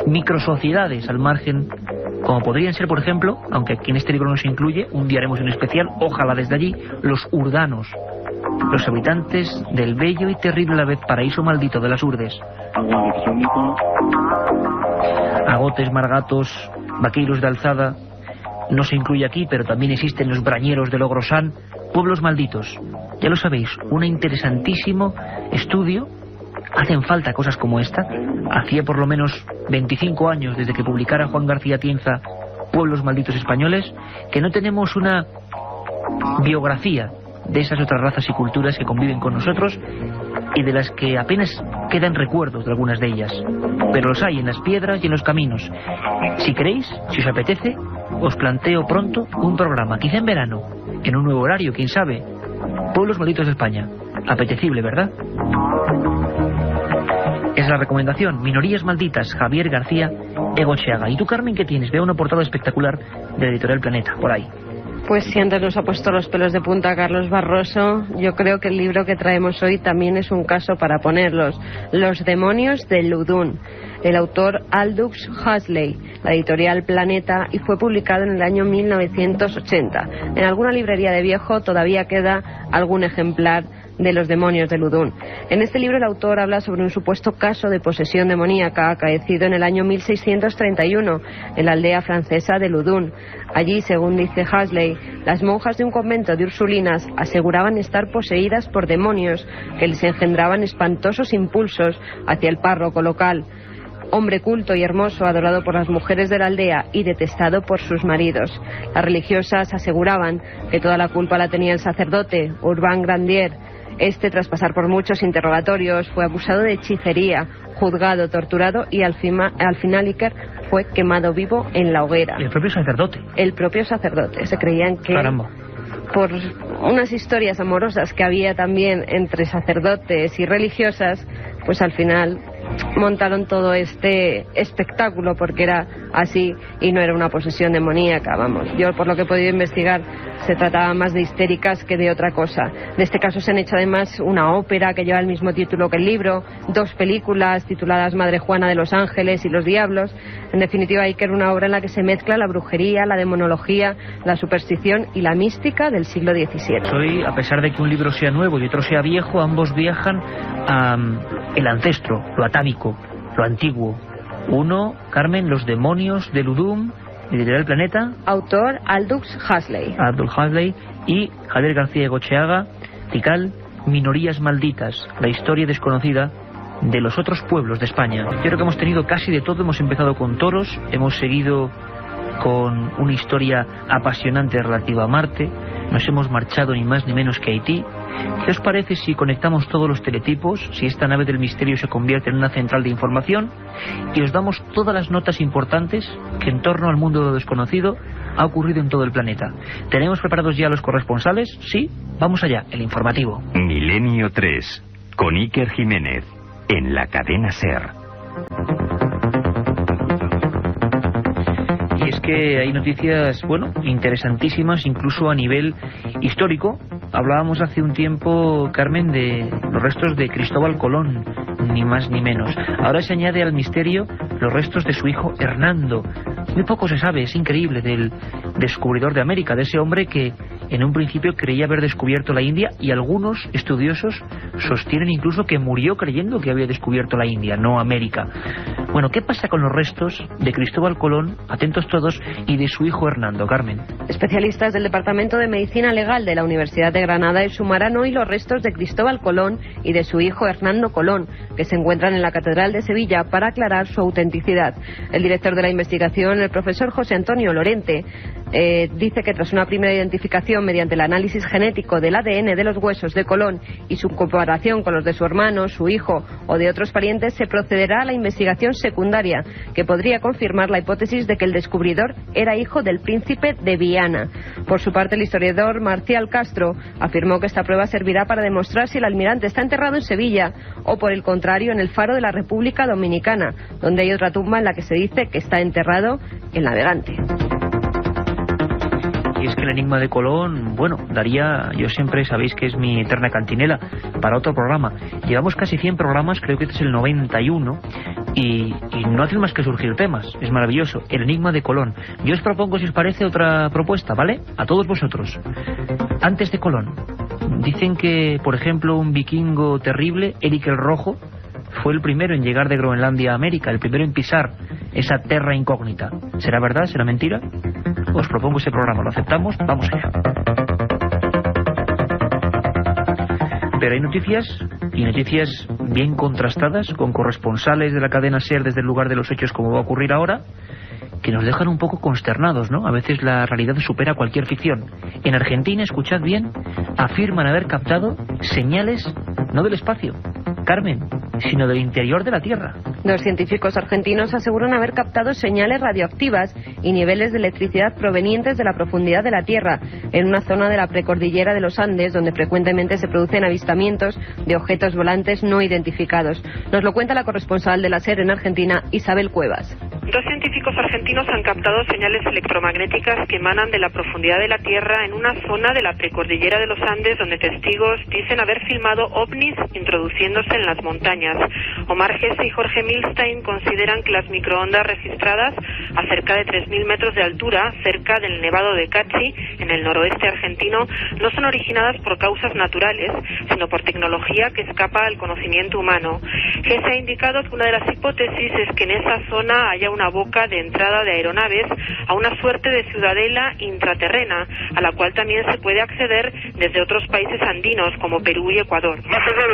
microsociedades al margen, como podrían ser, por ejemplo, aunque aquí en este libro no se incluye, un día haremos un especial, ojalá desde allí, los urdanos, los habitantes del bello y terrible a la vez paraíso maldito de las Urdes. Agotes, maragatos, vaqueiros de Alzada, no se incluye aquí, pero también existen los brañeros de Logrosán, pueblos malditos. Ya lo sabéis, un interesantísimo estudio. Hacen falta cosas como esta. Hacía por lo menos 25 años desde que publicara Juan García Tienza Pueblos Malditos Españoles, que no tenemos una biografía de esas otras razas y culturas que conviven con nosotros y de las que apenas quedan recuerdos de algunas de ellas. Pero los hay en las piedras y en los caminos. Si queréis, si os apetece, os planteo pronto un programa, quizá en verano, en un nuevo horario, quién sabe. Pueblos Malditos de España. Apetecible, ¿verdad? Es la recomendación. Minorías Malditas, Javier García Egocheaga. ¿Y tú, Carmen, qué tienes? Veo una portada espectacular de la Editorial Planeta, por ahí. Pues si antes nos ha puesto los pelos de punta Carlos Barroso, yo creo que el libro que traemos hoy también es un caso para ponerlos. Los demonios de Ludun. El autor Aldous Huxley, la editorial Planeta, y fue publicado en el año 1980. En alguna librería de viejo todavía queda algún ejemplar de Los demonios de Ludun. En este libro el autor habla sobre un supuesto caso de posesión demoníaca acaecido en el año 1631 en la aldea francesa de Ludun. Allí, según dice Huxley, las monjas de un convento de Ursulinas aseguraban estar poseídas por demonios que les engendraban espantosos impulsos hacia el párroco local, hombre culto y hermoso, adorado por las mujeres de la aldea y detestado por sus maridos. Las religiosas aseguraban que toda la culpa la tenía el sacerdote, Urbain Grandier. Este, tras pasar por muchos interrogatorios, fue acusado de hechicería, juzgado, torturado y al final Iker fue quemado vivo en la hoguera. ¿El propio sacerdote? El propio sacerdote. Se creían que... Caramba. Por unas historias amorosas que había también entre sacerdotes y religiosas, pues al final montaron todo este espectáculo porque era así y no era una posesión demoníaca, vamos. Yo, por lo que he podido investigar, se trataba más de histéricas que de otra cosa. De este caso se han hecho además una ópera que lleva el mismo título que el libro, 2 películas tituladas Madre Juana de los Ángeles y los Diablos. En definitiva, hay que ver una obra en la que se mezcla la brujería, la demonología, la superstición y la mística del siglo XVII. Hoy, a pesar de que un libro sea nuevo y otro sea viejo, ambos viajan a el ancestro, lo atávico, lo antiguo. Uno, Carmen, Los demonios de Ludum, Editorial Planeta. Autor Aldous Huxley. Aldous Huxley. Y Javier García Egocheaga, Tikal, Minorías Malditas, la historia desconocida de los otros pueblos de España. Yo creo que hemos tenido casi de todo. Hemos empezado con toros, hemos seguido con una historia apasionante relativa a Marte, nos hemos marchado ni más ni menos que a Haití. ¿Qué os parece si conectamos todos los teletipos, si esta nave del misterio se convierte en una central de información y os damos todas las notas importantes que en torno al mundo de lo desconocido ha ocurrido en todo el planeta? ¿Tenemos preparados ya los corresponsales? Sí, vamos allá, el informativo. Milenio 3, con Iker Jiménez, en la cadena SER. Y es que hay noticias, bueno, interesantísimas, incluso a nivel histórico. Hablábamos hace un tiempo, Carmen, de los restos de Cristóbal Colón, ni más ni menos. Ahora se añade al misterio los restos de su hijo Hernando. Muy poco se sabe, es increíble, del descubridor de América, de ese hombre que en un principio creía haber descubierto la India, y algunos estudiosos sostienen incluso que murió creyendo que había descubierto la India, no América. Bueno, ¿qué pasa con los restos de Cristóbal Colón, atentos todos, y de su hijo Hernando, Carmen? Especialistas del Departamento de Medicina Legal de la Universidad de Granada exhumarán hoy los restos de Cristóbal Colón y de su hijo Hernando Colón, que se encuentran en la Catedral de Sevilla, para aclarar su autenticidad. El director de la investigación, el profesor José Antonio Lorente, dice que tras una primera identificación mediante el análisis genético del ADN de los huesos de Colón y su comparación con los de su hermano, su hijo o de otros parientes, se procederá a la investigación secundaria que podría confirmar la hipótesis de que el descubridor era hijo del príncipe de Viana. Por su parte, el historiador Marcial Castro afirmó que esta prueba servirá para demostrar si el almirante está enterrado en Sevilla o, por el contrario, en el Faro de la República Dominicana, donde hay otra tumba en la que se dice que está enterrado el navegante. Y es que el enigma de Colón, bueno, daría, yo siempre sabéis que es mi eterna cantinela, para otro programa. Llevamos casi 100 programas, creo que este es el 91, y no hacen más que surgir temas. Es maravilloso. El enigma de Colón. Yo os propongo, si os parece, otra propuesta, ¿vale? A todos vosotros. Antes de Colón, dicen que, por ejemplo, un vikingo terrible, Eric el Rojo, fue el primero en llegar de Groenlandia a América, el primero en pisar esa terra incógnita. ¿Será verdad? ¿Será mentira? Os propongo ese programa. ¿Lo aceptamos? Vamos allá. Pero hay noticias, y noticias bien contrastadas, con corresponsales de la cadena SER desde el lugar de los hechos, como va a ocurrir ahora, que nos dejan un poco consternados, ¿no? A veces la realidad supera cualquier ficción. En Argentina, escuchad bien, afirman haber captado señales no del espacio, Carmen, sino del interior de la Tierra. Los científicos argentinos aseguran haber captado señales radioactivas y niveles de electricidad provenientes de la profundidad de la Tierra, en una zona de la precordillera de los Andes, donde frecuentemente se producen avistamientos de objetos volantes no identificados. Nos lo cuenta la corresponsal de la SER en Argentina, Isabel Cuevas. Dos científicos argentinos han captado señales electromagnéticas que emanan de la profundidad de la Tierra en una zona de la precordillera de los Andes, donde testigos dicen haber filmado ovnis introduciéndose en las montañas. Omar Gese y Jorge Milstein consideran que las microondas registradas a cerca de 3.000 metros de altura, cerca del Nevado de Cachi, en el noroeste argentino, no son originadas por causas naturales, sino por tecnología que escapa al conocimiento humano. Gese ha indicado que una de las hipótesis es que en esa zona haya una boca de entrada de aeronaves a una suerte de ciudadela intraterrena, a la cual también se puede acceder desde otros países andinos como Perú y Ecuador. Más allá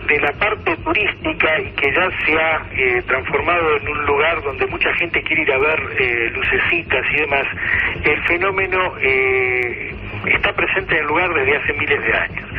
de la parte turística, y que ya se ha transformado en un lugar donde mucha gente quiere ir a ver lucecitas y demás, el fenómeno está presente en el lugar desde hace miles de años.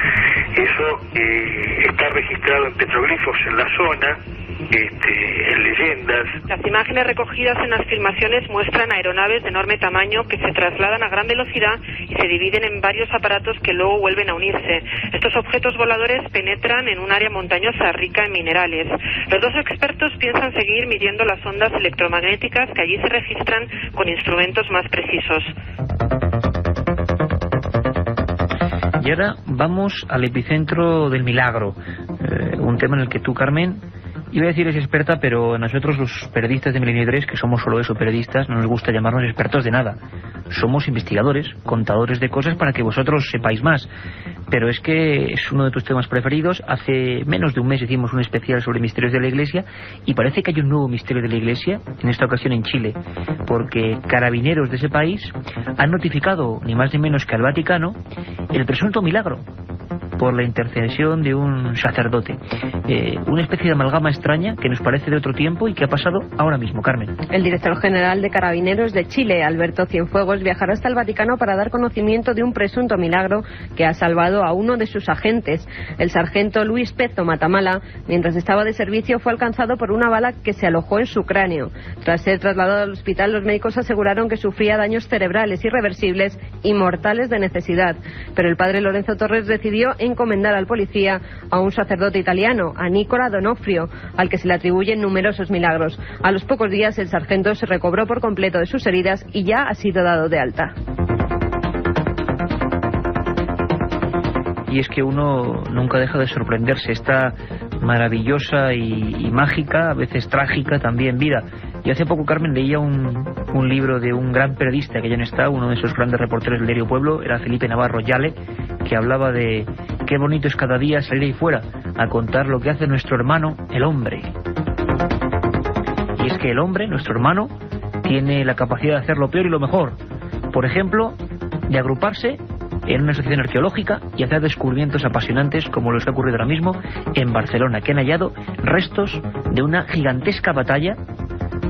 Eso está registrado en petroglifos en la zona, en leyendas. Las imágenes recogidas en las filmaciones muestran aeronaves de enorme tamaño que se trasladan a gran velocidad y se dividen en varios aparatos que luego vuelven a unirse. Estos objetos voladores penetran en un área montañosa rica en minerales. Los dos expertos piensan seguir midiendo las ondas electromagnéticas que allí se registran con instrumentos más precisos. Y ahora vamos al epicentro del milagro, un tema en el que tú, Carmen, iba a decir es experta, pero a nosotros los periodistas de Milenio 3, que somos solo eso, periodistas, no nos gusta llamarnos expertos de nada. Somos investigadores, contadores de cosas para que vosotros sepáis más. Pero es que es uno de tus temas preferidos. Hace menos de un mes hicimos un especial sobre misterios de la Iglesia y parece que hay un nuevo misterio de la Iglesia, en esta ocasión en Chile, porque carabineros de ese país han notificado, ni más ni menos que al Vaticano, el presunto milagro por la intercesión de un sacerdote. Una especie de amalgama extraña que nos parece de otro tiempo y que ha pasado ahora mismo, Carmen. El director general de Carabineros de Chile, Alberto Cienfuegos, viajará hasta el Vaticano para dar conocimiento de un presunto milagro que ha salvado a uno de sus agentes. El sargento Luis Pezo Matamala, mientras estaba de servicio, fue alcanzado por una bala que se alojó en su cráneo. Tras ser trasladado al hospital, los médicos aseguraron que sufría daños cerebrales irreversibles y mortales de necesidad. Pero el padre Lorenzo Torres decidió encomendar al policía a un sacerdote italiano, a Nicola Donofrio, al que se le atribuyen numerosos milagros. A los pocos días el sargento se recobró por completo de sus heridas y ya ha sido dado de alta. Y es que uno nunca deja de sorprenderse, esta maravillosa y mágica, a veces trágica también vida. Y hace poco, Carmen, leía un libro de un gran periodista que ya no está, uno de esos grandes reporteros del diario Pueblo, era Felipe Navarro Yale, que hablaba de qué bonito es cada día salir ahí fuera a contar lo que hace nuestro hermano, el hombre. Y es que el hombre, nuestro hermano, tiene la capacidad de hacer lo peor y lo mejor. Por ejemplo, de agruparse en una asociación arqueológica y hacer descubrimientos apasionantes como los que ha ocurrido ahora mismo en Barcelona, que han hallado restos de una gigantesca batalla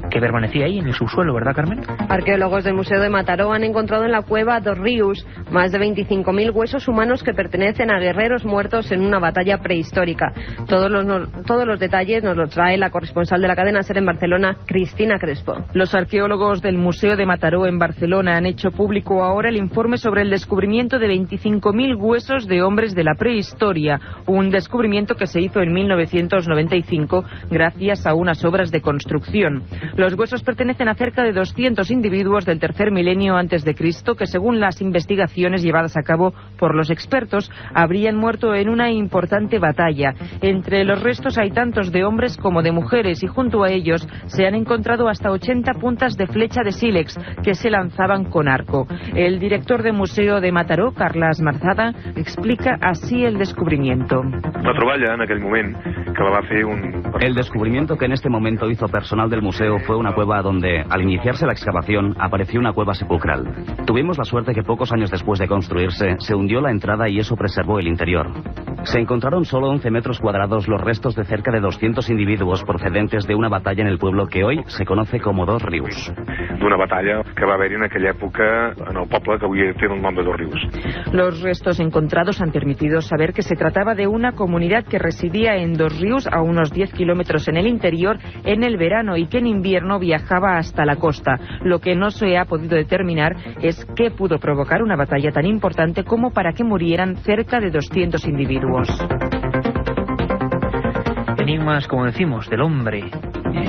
que permanecía ahí en el subsuelo, ¿verdad, Carmen? Arqueólogos del Museo de Mataró han encontrado en la cueva dos Rius más de 25.000 huesos humanos que pertenecen a guerreros muertos en una batalla prehistórica. Todos los detalles nos los trae la corresponsal de la cadena SER en Barcelona, Cristina Crespo. Los arqueólogos del Museo de Mataró en Barcelona han hecho público ahora el informe sobre el descubrimiento de 25.000 huesos de hombres de la prehistoria, un descubrimiento que se hizo en 1995 gracias a unas obras de construcción. Los huesos pertenecen a cerca de 200 individuos del tercer milenio antes de Cristo que, según las investigaciones llevadas a cabo por los expertos, habrían muerto en una importante batalla. Entre los restos hay tantos de hombres como de mujeres y junto a ellos se han encontrado hasta 80 puntas de flecha de sílex que se lanzaban con arco. El director del Museo de Mataró, Carles Marzada, explica así el descubrimiento. La troballa en aquel moment que la va fer El descubrimiento que en este momento hizo personal del museo fue una cueva donde, al iniciarse la excavación, apareció una cueva sepulcral. Tuvimos la suerte que pocos años después de construirse, se hundió la entrada y eso preservó el interior. Se encontraron solo 11 metros cuadrados los restos de cerca de 200 individuos procedentes de una batalla en el pueblo que hoy se conoce como Dos Rius. D'una batalla que va haver en aquella època en el poble que avui té el nom de Dos Rius. Los restos encontrados han permitido saber que se trataba de una comunidad que residía en Dos Rius, a unos 10 kilómetros en el interior, en el verano y que en invierno viajaba hasta la costa. Lo que no se ha podido determinar es qué pudo provocar una batalla tan importante como para que murieran cerca de 200 individuos. Enigmas, como decimos, del hombre.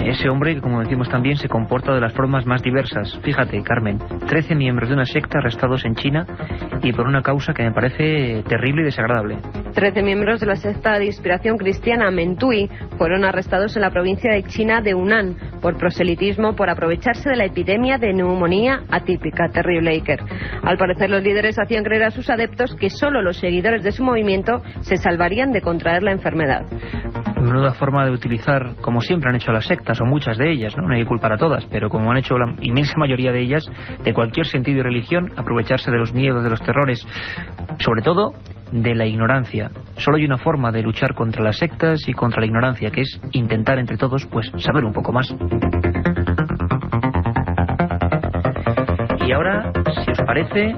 Ese hombre que, como decimos también, se comporta de las formas más diversas. Fíjate, Carmen, 13 miembros de una secta arrestados en China y por una causa que me parece terrible y desagradable. 13 miembros de la secta de inspiración cristiana Mentui fueron arrestados en la provincia de China de Hunan por proselitismo, por aprovecharse de la epidemia de neumonía atípica. Terrible, Iker. Al parecer, los líderes hacían creer a sus adeptos que solo los seguidores de su movimiento se salvarían de contraer la enfermedad. Menuda forma de utilizar, como siempre han hecho las sectas, o muchas de ellas, ¿no? No hay que culpar a todas, pero como han hecho la inmensa mayoría de ellas, de cualquier sentido y religión, aprovecharse de los miedos, de los terrores, sobre todo de la ignorancia. Solo hay una forma de luchar contra las sectas y contra la ignorancia, que es intentar entre todos, pues, saber un poco más. Y ahora, si os parece,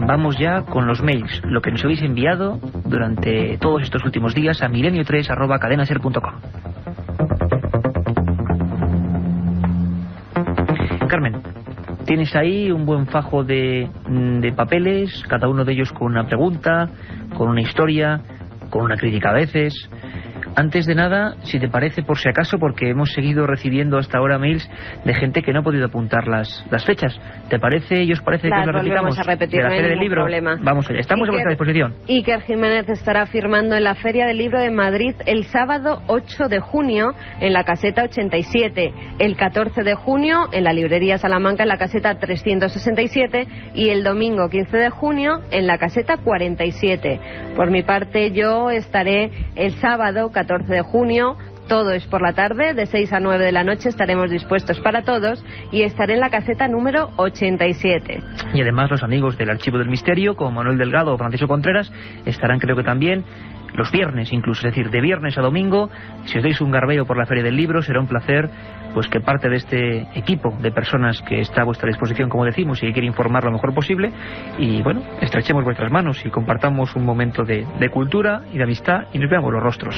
vamos ya con los mails, lo que nos habéis enviado durante todos estos últimos días a milenio3@cadenaser.com. Carmen, tienes ahí un buen fajo de papeles, cada uno de ellos con una pregunta, con una historia, con una crítica a veces. Antes de nada, si te parece, por si acaso, porque hemos seguido recibiendo hasta ahora mails de gente que no ha podido apuntar las fechas. ¿Te parece y os parece que os las repitamos? Vamos a repetir, de la no hay Feria del ningún Libro. problema. Vamos allá, estamos a vuestra disposición. Iker Jiménez estará firmando en la Feria del Libro de Madrid el sábado 8 de junio en la caseta 87, el 14 de junio en la librería Salamanca en la caseta 367 y el domingo 15 de junio en la caseta 47. Por mi parte, yo estaré el sábado 14 de junio, todo es por la tarde, de 6 a 9 de la noche, estaremos dispuestos para todos y estaré en la caseta número 87. Y además los amigos del Archivo del Misterio, como Manuel Delgado o Francisco Contreras, estarán creo que también los viernes incluso, es decir, de viernes a domingo. Si os dais un garbeo por la Feria del Libro, será un placer pues que parte de este equipo de personas que está a vuestra disposición, como decimos, y que quiere informar lo mejor posible, y bueno, estrechemos vuestras manos y compartamos un momento de cultura y de amistad y nos veamos los rostros.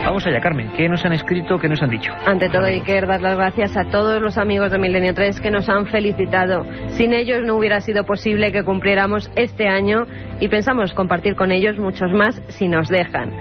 Vamos allá, Carmen, ¿qué nos han escrito, qué nos han dicho? Ante todo, Iker, dar las gracias a todos los amigos de Milenio 3 que nos han felicitado. Sin ellos no hubiera sido posible que cumpliéramos este año y pensamos compartir con ellos muchos más si nos dejan.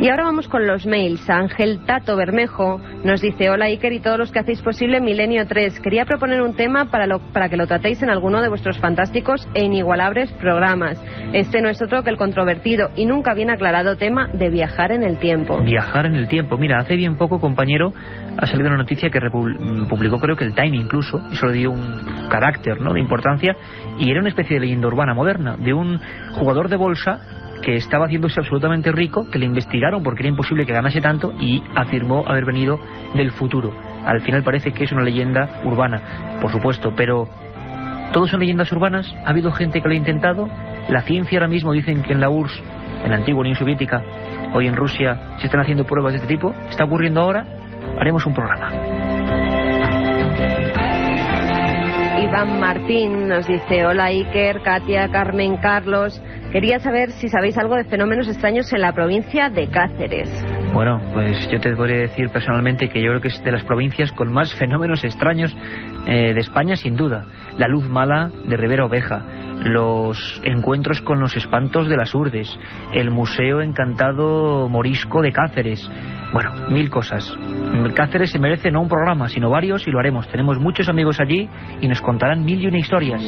Y ahora vamos con los mails. Ángel Tato Bermejo nos dice: hola Iker y todos los que hacéis posible Milenio 3. Quería proponer un tema para que lo tratéis en alguno de vuestros fantásticos e inigualables programas. Este no es otro que el controvertido y nunca bien aclarado tema de viajar en el tiempo. Viajar en el tiempo. Mira, hace bien poco, compañero, ha salido una noticia que publicó creo que el Time incluso, eso le dio un carácter, ¿no?, de importancia, y era una especie de leyenda urbana moderna de un jugador de bolsa que estaba haciéndose absolutamente rico, que le investigaron porque era imposible que ganase tanto y afirmó haber venido del futuro. Al final parece que es una leyenda urbana, por supuesto, pero ¿todos son leyendas urbanas? ¿Ha habido gente que lo ha intentado? La ciencia ahora mismo dicen que en la URSS, en la antigua Unión Soviética, hoy en Rusia, se están haciendo pruebas de este tipo. ¿Está ocurriendo ahora? haremos un programa. Iván Martín nos dice: hola Iker, Katia, Carmen, Carlos. Quería saber si sabéis algo de fenómenos extraños en la provincia de Cáceres. Bueno, pues yo te podría decir personalmente que yo creo que es de las provincias con más fenómenos extraños de España, sin duda. La luz mala de Rivera Oveja, los encuentros con los espantos de las Urdes, el Museo Encantado Morisco de Cáceres. Bueno, 1000 cosas. Cáceres se merece no un programa, sino varios, y lo haremos. Tenemos muchos amigos allí y nos contarán 1001 historias.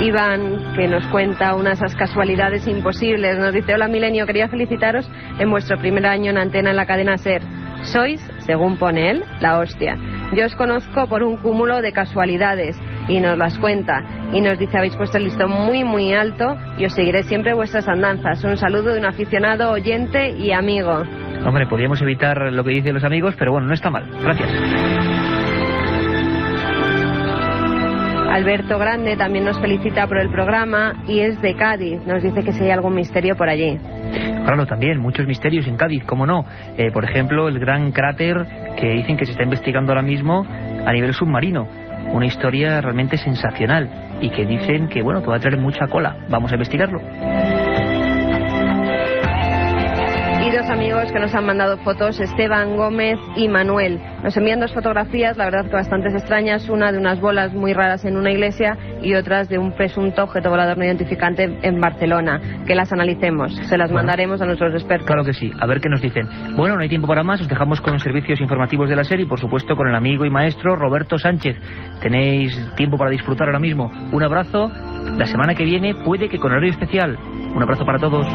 Iván, que nos cuenta unas casualidades imposibles, nos dice: hola Milenio, quería felicitaros en vuestro primer año en antena en la cadena SER. Sois, según pone él, la hostia. Yo os conozco por un cúmulo de casualidades y nos las cuenta. Y nos dice: habéis puesto el listón muy muy alto y os seguiré siempre vuestras andanzas. Un saludo de un aficionado, oyente y amigo. Hombre, podríamos evitar lo que dicen los amigos, pero bueno, no está mal. Gracias. Alberto Grande también nos felicita por el programa y es de Cádiz. Nos dice que si hay algún misterio por allí. Claro, también, muchos misterios en Cádiz, ¿cómo no? Por ejemplo, el gran cráter que dicen que se está investigando ahora mismo a nivel submarino. Una historia realmente sensacional y que dicen que, bueno, que va a traer mucha cola. Vamos a investigarlo. Y dos amigos que nos han mandado fotos, Esteban Gómez y Manuel. Nos envían dos fotografías, la verdad que bastante extrañas, una de unas bolas muy raras en una iglesia y otras de un presunto objeto volador no identificante en Barcelona. Que las analicemos, se las mandaremos a nuestros expertos. Claro que sí, a ver qué nos dicen. Bueno, no hay tiempo para más, os dejamos con los servicios informativos de la serie y por supuesto con el amigo y maestro Roberto Sánchez. Tenéis tiempo para disfrutar ahora mismo. Un abrazo, la semana que viene puede que con horario especial. Un abrazo para todos.